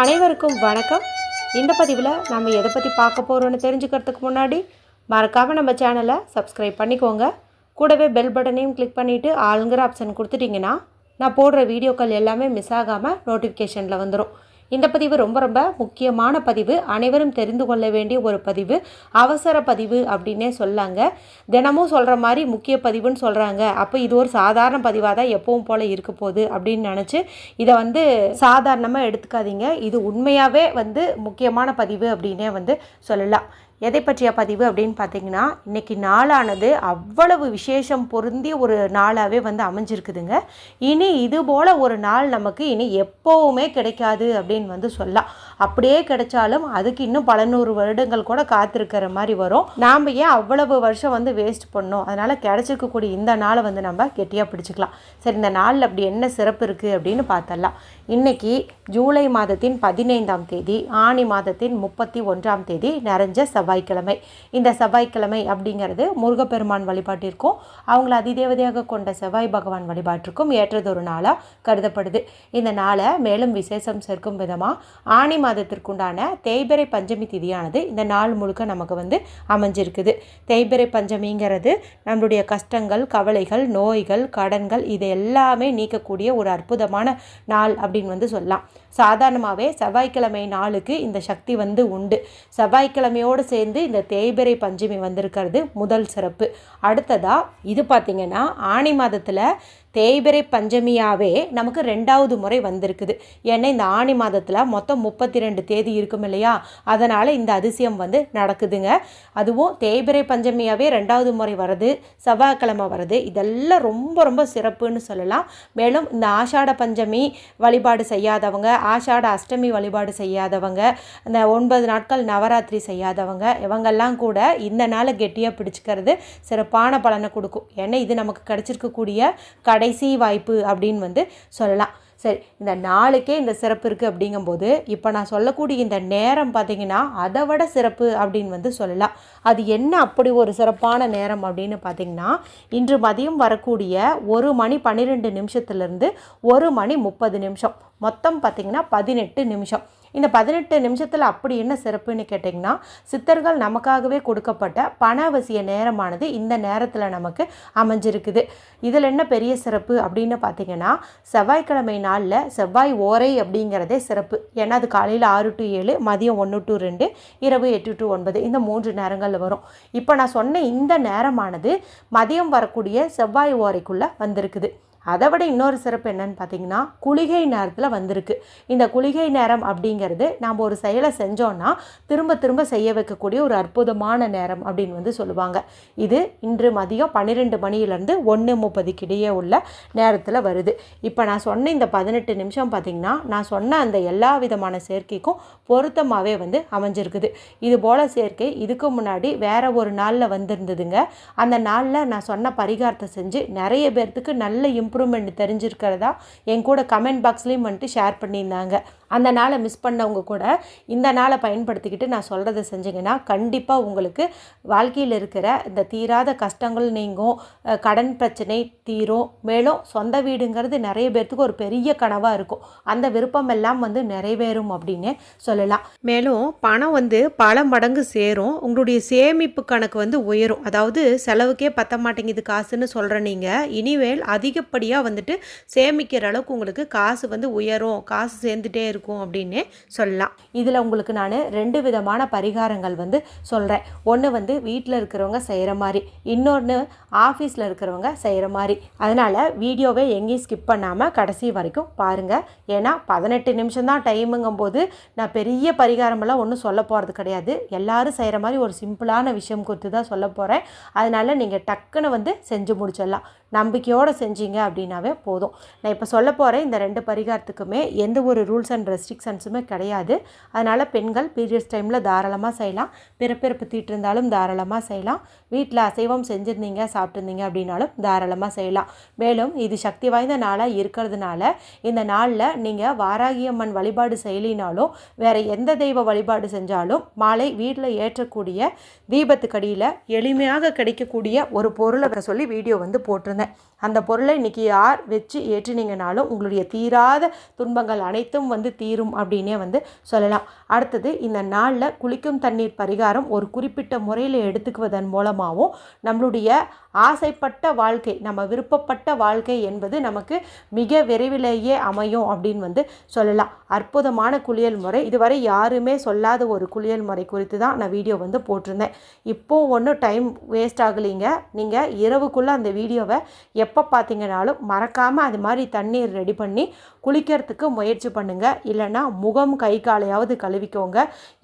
அனைவருக்கும் வணக்கம். இந்த பதிவில் நம்ம எதை பற்றி பார்க்க போகிறோன்னு தெரிஞ்சுக்கிறதுக்கு முன்னாடி மறக்காமல் நம்ம சேனலை சப்ஸ்கிரைப் பண்ணிக்கோங்க. கூடவே பெல் பட்டனையும் கிளிக் பண்ணிவிட்டு ஆளுங்கிற ஆப்ஷன் கொடுத்துட்டிங்கன்னா நான் போடுற வீடியோக்கள் எல்லாமே மிஸ் ஆகாமல் நோட்டிஃபிகேஷனில் வந்துடும். இந்த பதிவு ரொம்ப ரொம்ப முக்கியமான பதிவு, அனைவரும் தெரிந்து கொள்ள வேண்டிய ஒரு பதிவு, அவசர பதிவு அப்படின்னே சொல்லாங்க. தினமும் சொல்கிற மாதிரி முக்கிய பதிவுன்னு சொல்கிறாங்க. அப்போ இது ஒரு சாதாரண பதிவாக தான் எப்பவும் போல் இருக்க போகுது அப்படின்னு நினச்சி இதை சாதாரணமாக எடுத்துக்காதீங்க. இது உண்மையாகவே முக்கியமான பதிவு அப்படின்னே சொல்லலாம். எதை பற்றிய பதிவு அப்படின்னு பார்த்தீங்கன்னா, இன்றைக்கி நாளானது அவ்வளவு விசேஷம் பொருந்திய ஒரு நாளாகவே அமைஞ்சிருக்குதுங்க. இனி இது போல் ஒரு நாள் நமக்கு இனி எப்போவுமே கிடைக்காது அப்படின்னு சொல்லலாம். அப்படியே கிடைச்சாலும் அதுக்கு இன்னும் பல நூறு வருடங்கள் கூட காத்திருக்கிற மாதிரி வரும். நாம் ஏன் அவ்வளவு வருஷம் வேஸ்ட் பண்ணோம்? அதனால் கிடைச்சிருக்கக்கூடிய இந்த நாளை நம்ம கெட்டியாக பிடிச்சிக்கலாம். சரி, இந்த நாளில் அப்படி என்ன சிறப்பு இருக்குது அப்படின்னு பார்த்தரலாம். இன்றைக்கி ஜூலை மாதத்தின் 15ஆம் தேதி, ஆனி மாதத்தின் 31ஆம் தேதி நிறைஞ்ச செவ்வாய்க்கிழமை. இந்த செவ்வாய்க்கிழமை அப்படிங்கிறது முருகப்பெருமான் வழிபாட்டிற்கும் அவங்கள அதிதேவதையாக கொண்ட செவ்வாய் பகவான் வழிபாட்டிற்கும் ஏற்றதொரு நாளாக கருதப்படுது. இந்த நாளை மேலும் விசேஷம் சேர்க்கும் விதமாக ஆனி மாதத்திற்குண்டான தேய்பிறை பஞ்சமி திதியானது இந்த நாள் முழுக்க நமக்கு அமைஞ்சிருக்குது. தேய்பிறை பஞ்சமிங்கிறது நம்மளுடைய கஷ்டங்கள், கவலைகள், நோய்கள், கடன்கள் இது எல்லாமே நீக்கக்கூடிய ஒரு அற்புதமான நாள் அப்படின்னு சொல்லலாம். சாதாரணமாகவே செவ்வாய்க்கிழமை நாளுக்கு இந்த சக்தி உண்டு. செவ்வாய்க்கிழமையோடு சேர்ந்து இந்த தேய்பிறை பஞ்சமி வந்திருக்கிறது முதல் சிறப்பு. அடுத்ததாக இது பார்த்திங்கன்னா, ஆனி மாதத்தில் தேய்பிறை பஞ்சமியாகவே நமக்கு 2வது முறை வந்திருக்குது. ஏன்னா இந்த ஆனி மாதத்தில் மொத்தம் 32 தேதி இருக்கும் இல்லையா, அதனால் இந்த அதிசயம் நடக்குதுங்க. அதுவும் தேய்பிறை பஞ்சமியாகவே 2வது முறை வருது, செவ்வாய்க்கிழமை வருது. இதெல்லாம் ரொம்ப ரொம்ப சிறப்புன்னு சொல்லலாம். மேலும் இந்த ஆஷாட பஞ்சமி வழிபாடு செய்யாதவங்க, ஆஷாட அஷ்டமி வழிபாடு செய்யாதவங்க, இந்த 9 நாட்கள் நவராத்திரி செய்யாதவங்க, இவங்கெல்லாம் கூட இந்த நாளை கெட்டியாக பிடிச்சிக்கிறது சிறப்பான பலனை கொடுக்கும். ஏன்னா இது நமக்கு கிடைச்சிருக்கக்கூடிய கடைசி வாய்ப்பு அப்படின்னு சொல்லலாம். சரி, இந்த நாளுக்கே இந்த சிறப்பு இருக்குது அப்படிங்கும்போது இப்போ நான் சொல்லக்கூடிய இந்த நேரம் பார்த்திங்கன்னா அதை விட சிறப்பு அப்படின்னு சொல்லலாம். அது என்ன அப்படி ஒரு சிறப்பான நேரம் அப்படின்னு பார்த்திங்கன்னா, இன்று மதியம் வரக்கூடிய 1:12 1:30 மொத்தம் பார்த்திங்கன்னா 18 நிமிஷம். இந்த 18 நிமிஷத்தில் அப்படி என்ன சிறப்புன்னு கேட்டிங்கன்னா, சித்தர்கள் நமக்காகவே கொடுக்கப்பட்ட பணவசிய நேரமானது இந்த நேரத்தில் நமக்கு அமைஞ்சிருக்குது. இதில் என்ன பெரிய சிறப்பு அப்படின்னு பார்த்திங்கன்னா, செவ்வாய்க்கிழமை நாளில் செவ்வாய் ஓரை அப்படிங்கிறதே சிறப்பு. ஏன்னா அது காலையில் 6 to 7, மதியம் 1 to 2, இரவு 8 to 9 இந்த 3 நேரங்களில் வரும். இப்போ நான் சொன்ன இந்த நேரமானது மதியம் வரக்கூடிய செவ்வாய் ஓரைக்குள்ளே வந்திருக்குது. அதை விட இன்னொரு சிறப்பு என்னன்னு பார்த்தீங்கன்னா, குளிகை நேரத்தில் வந்திருக்கு. இந்த குளிகை நேரம் அப்படிங்கிறது நாம் ஒரு செயலை செஞ்சோன்னா திரும்ப திரும்ப செய்ய வைக்கக்கூடிய ஒரு அற்புதமான நேரம் அப்படின்னு சொல்லுவாங்க. இது இன்று மதியம் 12 மணியிலேருந்து 1:30 இடையே உள்ள நேரத்தில் வருது. இப்போ நான் சொன்ன இந்த 18 நிமிஷம் பார்த்திங்கன்னா, நான் சொன்ன அந்த எல்லா விதமான சேர்க்கைக்கும் பொருத்தமாகவே அமைஞ்சிருக்குது. இது போல் சேர்க்கை இதுக்கு முன்னாடி வேற ஒரு நாளில் வந்திருந்ததுங்க. அந்த நாளில் நான் சொன்ன பரிகாரத்தை செஞ்சு நிறைய பேர்த்துக்கு நல்ல இம்ப்ரூவ்மெண்ட் தெரிஞ்சிருக்கிறதா என் கூட கமெண்ட் பாக்ஸ்லேயும் ஷேர் பண்ணியிருந்தாங்க. அந்த நாளை மிஸ் பண்ணவங்க கூட இந்த நாளை பயன்படுத்திக்கிட்டு நான் சொல்கிறத செஞ்சிங்கன்னா கண்டிப்பாக உங்களுக்கு வாழ்க்கையில் இருக்கிற இந்த தீராத கஷ்டங்கள் நீங்கும், கடன் பிரச்சனை தீரும். மேலும் சொந்த வீடுங்கிறது நிறைய பேர்த்துக்கு ஒரு பெரிய கனவாக இருக்கும். அந்த விருப்பம் எல்லாம் நிறைவேறும் அப்படின்னு சொல்லலாம். மேலும் பணம் பல மடங்கு சேரும். உங்களுடைய சேமிப்பு கணக்கு உயரும். அதாவது செலவுக்கே பத்த மாட்டேங்குது காசுன்னு சொல்கிற நீங்கள் இனிமேல் அதிகப்படியாக சேமிக்கிற அளவுக்கு உங்களுக்கு காசு உயரும், காசு சேர்ந்துட்டே இருக்கும் அப்படின்னு சொல்லலாம். இதில் உங்களுக்கு நான் 2 விதமான பரிகாரங்கள் சொல்கிறேன். ஒன்று வீட்டில் இருக்கிறவங்க செய்கிற மாதிரி, இன்னொன்று ஆஃபீஸில் இருக்கிறவங்க செய்கிற மாதிரி. அதனால் வீடியோவை எங்கேயும் ஸ்கிப் பண்ணாமல் கடைசி வரைக்கும் பாருங்கள். ஏன்னா 18 நிமிஷம் தான் டைமுங்கும் போது நான் பெரிய பரிகாரமெல்லாம் ஒன்றும் சொல்ல போகிறது கிடையாது. எல்லோரும் செய்கிற மாதிரி ஒரு சிம்பிளான விஷயம் குறித்து தான் சொல்ல போகிறேன். அதனால் நீங்கள் டக்குன்னு செஞ்சு முடிச்சிடலாம். நம்பிக்கையோடு செஞ்சீங்க அப்படின்னாவே போதும். நான் இப்போ சொல்ல போகிறேன் இந்த 2 பரிகாரத்துக்குமே எந்த ஒரு ரூல்ஸ் அண்ட் ரெஸ்ட்ரிக்ஷன்ஸுமே கிடையாது. அதனால் பெண்கள் பீரியட்ஸ் டைமில் தாராளமாக செய்யலாம். பிறப்பிறப்பு தீட்டிருந்தாலும் தாராளமாக செய்யலாம். வீட்டில் அசைவம் செஞ்சுருந்தீங்க சாப்பிட்டுருந்தீங்க அப்படின்னாலும் தாராளமாக செய்யலாம். மேலும் இது சக்தி வாய்ந்த நாளாக இருக்கிறதுனால இந்த நாளில் நீங்கள் வாராகியம்மன் வழிபாடு செய்யலினாலும் வேறு எந்த தெய்வ வழிபாடு செஞ்சாலும் மாலை வீட்டில் ஏற்றக்கூடிய தீபத்துக்கடியில் எளிமையாக கிடைக்கக்கூடிய ஒரு பொருளை சொல்லி வீடியோ போட்டிருந்தேன். சொன்னேன். அந்த பொருளை இன்றைக்கி யார் வச்சு ஏற்றினீங்கனாலும் உங்களுடைய தீராத துன்பங்கள் அனைத்தும் வந்து தீரும் அப்படின்னே வந்து சொல்லலாம். அடுத்தது, இந்த நாளில் குளிக்கும் தண்ணீர் பரிகாரம் ஒரு குறிப்பிட்ட முறையில் எடுத்துக்குவதன் மூலமாகவும் நம்மளுடைய ஆசைப்பட்ட வாழ்க்கை, நம்ம விருப்பப்பட்ட வாழ்க்கை என்பது நமக்கு மிக விரைவிலேயே அமையும் அப்படின்னு வந்து சொல்லலாம். அற்புதமான குளியல் முறை. இதுவரை யாருமே சொல்லாத ஒரு குளியல் முறை குறித்து தான் நான் வீடியோ வந்து போட்டிருந்தேன். இப்போது ஒன்றும் டைம் வேஸ்ட் ஆகலைங்க. நீங்கள் இரவுக்குள்ளே அந்த வீடியோவை எப்போ பார்த்தீங்கனாலும் மறக்காமல் அது மாதிரி தண்ணீர் ரெடி பண்ணி குளிக்கிறதுக்கு முயற்சி பண்ணுங்கள். இல்லைன்னா முகம் கை காலையாவது கழுவிக்கோங்க.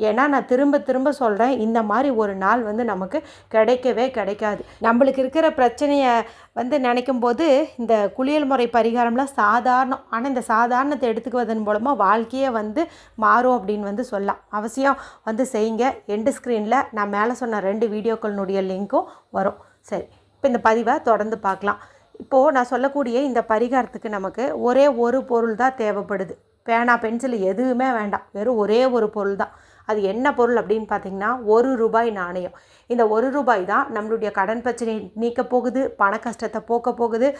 ஏன்னா நான் திரும்ப திரும்ப சொல்கிறேன், இந்த மாதிரி ஒரு நாள் வந்து நமக்கு கிடைக்கவே கிடைக்காது. நம்மளுக்கு இருக்கிற பிரச்சனையை வந்து நினைக்கும் போது இந்த குளியல் முறை பரிகாரம்லாம் சாதாரணம். ஆனால் இந்த சாதாரணத்தை எடுத்துக்குவதன் மூலமாக வாழ்க்கையே வந்து மாறும் அப்படின்னு வந்து சொல்லலாம். அவசியம் வந்து செய்யுங்க. எண்டு ஸ்க்ரீனில் நான் மேலே சொன்ன 2 வீடியோக்களினுடைய லிங்க்கும் வரும். சரி, இப்போ இந்த பதிவை தொடர்ந்து பார்க்கலாம். இப்போது நான் சொல்லக்கூடிய இந்த பரிகாரத்துக்கு நமக்கு ஒரே ஒரு பொருள் தான் தேவைப்படுது. பேனா, பென்சில் எதுவுமே வேண்டாம். வெறும் ஒரே ஒரு பொருள் தான். அது என்ன பொருள் அப்படின்னு பார்த்திங்கன்னா, ₹1 நாணயம். இந்த ₹1 தான் நம்மளுடைய கடன் பிரச்சனையை நீக்க போகுது, பண கஷ்டத்தை போக்க போகுது,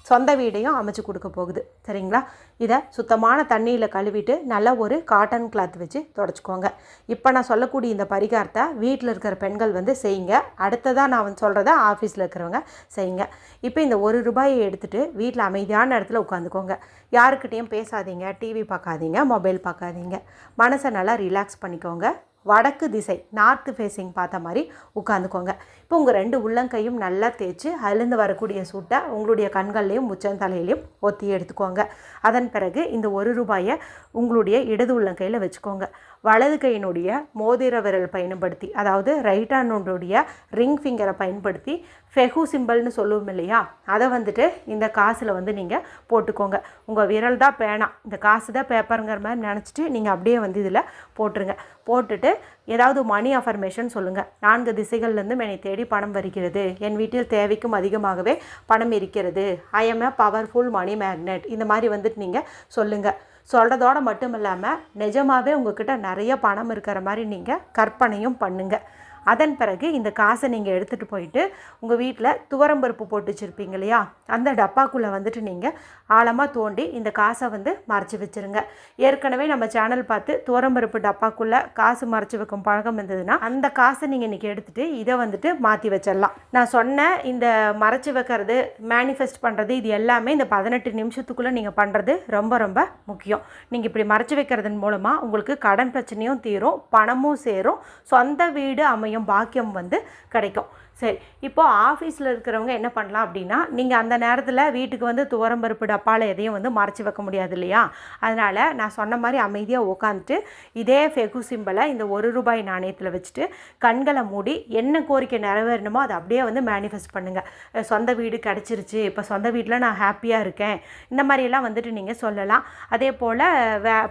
சொந்த வீடையும் அமைச்சு கொடுக்க போகுது. சரிங்களா? இதை சுத்தமான தண்ணியில் கழுவிட்டு நல்லா ஒரு காட்டன் கிளாத் வச்சு தொடச்சிக்கோங்க. இப்போ நான் சொல்லக்கூடிய இந்த பரிகாரத்தை வீட்டில் இருக்கிற பெண்கள் வந்து செய்யுங்க. அடுத்ததாக நான் வந்து சொல்கிறத ஆஃபீஸில் இருக்கிறவங்க செய்யுங்க. இப்போ இந்த ₹1 எடுத்துகிட்டு வீட்டில் அமைதியான இடத்துல உட்காந்துக்கோங்க. யாருக்கிட்டேயும் பேசாதீங்க, டிவி பார்க்காதீங்க, மொபைல் பார்க்காதீங்க. மனசை நல்லா ரிலாக்ஸ் பண்ணிக்கோங்க. வடக்கு திசை, நார்த்து ஃபேஸிங் பார்த்த மாதிரி உட்காந்துக்கோங்க. இப்போ உங்கள் 2 உள்ளங்கையும் நல்லா தேய்ச்சி அதுலேருந்து வரக்கூடிய சூட்டை உங்களுடைய கண்கள்லையும் முச்சந்தலையிலையும் ஒத்தி எடுத்துக்கோங்க. அதன் பிறகு இந்த ₹1 உங்களுடைய இடது உள்ளங்கையில் வச்சுக்கோங்க. வலது கையினுடைய மோதிர விரல் பயன்படுத்தி, அதாவது ரைட் ஹேண்டுடைய ரிங் ஃபிங்கரை பயன்படுத்தி ஃபெகு சிம்பிள்னு சொல்லுவோம் இல்லையா, அதை வந்துட்டு இந்த காசில் வந்து நீங்கள் போட்டுக்கோங்க. உங்கள் விரல் தான் பேனா, இந்த காசு தான் பேப்பருங்கிற மாதிரி நினச்சிட்டு நீங்கள் அப்படியே வந்து இதில் போட்டுருங்க. போட்டுட்டு ஏதாவது மணி அஃபர்மேஷன் சொல்லுங்கள். 4 திசைகள்லேருந்து என்னை தேடி பணம் வருகிறது, என் வீட்டில் தேவைக்கும் அதிகமாகவே பணம் இருக்கிறது, I am a powerful money magnet, இந்த மாதிரி வந்துட்டு நீங்கள் சொல்லுங்கள். சொல்கிறதோடு மட்டும் இல்லாமல் நிஜமாகவே உங்கள்கிட்ட நிறைய பணம் இருக்கிற மாதிரி நீங்கள் கற்பனையும் பண்ணுங்கள். அதன் பிறகு இந்த காசை நீங்கள் எடுத்துகிட்டு போயிட்டு உங்கள் வீட்டில் துவரம்பருப்பு போட்டு வச்சுருப்பீங்க இல்லையா, அந்த டப்பாக்குள்ளே வந்துட்டு நீங்கள் ஆழமாக தோண்டி இந்த காசை வந்து மறைச்சி வச்சுருங்க. ஏற்கனவே நம்ம சேனல் பார்த்து துவரம்பருப்பு டப்பாக்குள்ளே காசு மறைச்சி வைக்கும் பழக்கம் இருந்ததுன்னா அந்த காசை நீங்கள் இன்றைக்கி எடுத்துகிட்டு இதை வந்துட்டு மாற்றி வச்சிடலாம். நான் சொன்ன இந்த மறைச்சி வைக்கிறது, மேனிஃபெஸ்ட் பண்ணுறது, இது எல்லாமே இந்த 18 நிமிஷத்துக்குள்ளே நீங்கள் பண்ணுறது ரொம்ப ரொம்ப முக்கியம். நீங்கள் இப்படி மறைச்சி வைக்கிறதன் மூலமாக உங்களுக்கு கடன் பிரச்சனையும் தீரும், பணமும் சேரும், சொந்த வீடு அமையும், பாக்கியம் வந்து கிடைக்கும். சரி, இப்போது ஆஃபீஸில் இருக்கிறவங்க என்ன பண்ணலாம் அப்படின்னா, நீங்கள் அந்த நேரத்தில் வீட்டுக்கு வந்து துவரம்பருப்பு டப்பாவில் எதையும் வந்து மறைச்சி வைக்க முடியாது இல்லையா, அதனால் நான் சொன்ன மாதிரி அமைதியாக உட்காந்துட்டு இதே ஃபெகு சிம்பிளை இந்த ₹1 நாணயத்தில் வச்சுட்டு கண்களை மூடி என்ன கோரிக்கை நிறைவேறணுமோ அதை அப்படியே வந்து மேனிஃபெஸ்ட் பண்ணுங்கள். சொந்த வீடு கிடச்சிருச்சு, இப்போ சொந்த வீட்டில் நான் ஹாப்பியாக இருக்கேன், இந்த மாதிரியெல்லாம் வந்துட்டு நீங்கள் சொல்லலாம். அதே போல்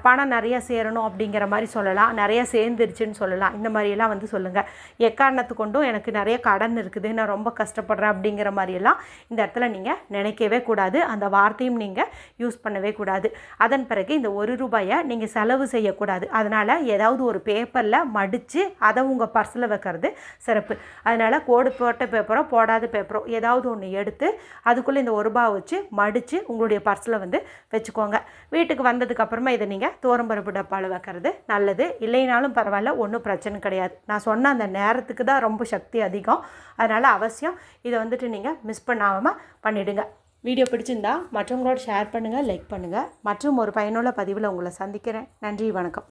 பணம் நிறைய சேரணும் அப்படிங்கிற மாதிரி சொல்லலாம், நிறைய சேர்ந்துருச்சுன்னு சொல்லலாம். இந்த மாதிரியெல்லாம் வந்து சொல்லுங்கள். எக்காரணத்து கொண்டும் எனக்கு நிறைய கடன் இருக்குது, நான் ரொம்ப கஷ்டப்படுறேன் அப்படிங்கிற மாதிரியெல்லாம் இந்த இடத்துல நீங்கள் நினைக்கவே கூடாது. அந்த வார்த்தையும் நீங்கள் யூஸ் பண்ணவே கூடாது. அதன் பிறகு இந்த ₹1 நீங்கள் செலவு செய்யக்கூடாது. அதனால் ஏதாவது ஒரு பேப்பரில் மடித்து அதை உங்கள் பர்ஸில் வைக்கிறது சிறப்பு. அதனால் கோடு போட்ட பேப்பரோ போடாத பேப்பரோ ஏதாவது ஒன்று எடுத்து அதுக்குள்ளே இந்த ₹1 வச்சு மடித்து உங்களுடைய பர்ஸில் வந்து வச்சுக்கோங்க. வீட்டுக்கு வந்ததுக்கப்புறமா இதை நீங்கள் துவரம்பருப்பு டப்பாவில் வைக்கிறது நல்லது. இல்லைனாலும் பரவாயில்ல, ஒன்றும் பிரச்சனை கிடையாது. நான் சொன்ன அந்த நேரத்துக்கு தான் ரொம்ப சக்தி அதிகம். அதனால் அவசியம் இதை வந்துட்டு நீங்கள் மிஸ் பண்ணாமல் பண்ணிவிடுங்க. வீடியோ பிடிச்சிருந்தா மற்றவங்களோட ஷேர் பண்ணுங்கள், லைக் பண்ணுங்கள். மற்றும் ஒரு பயனுள்ள பதிவில் உங்களை சந்திக்கிறேன். நன்றி, வணக்கம்.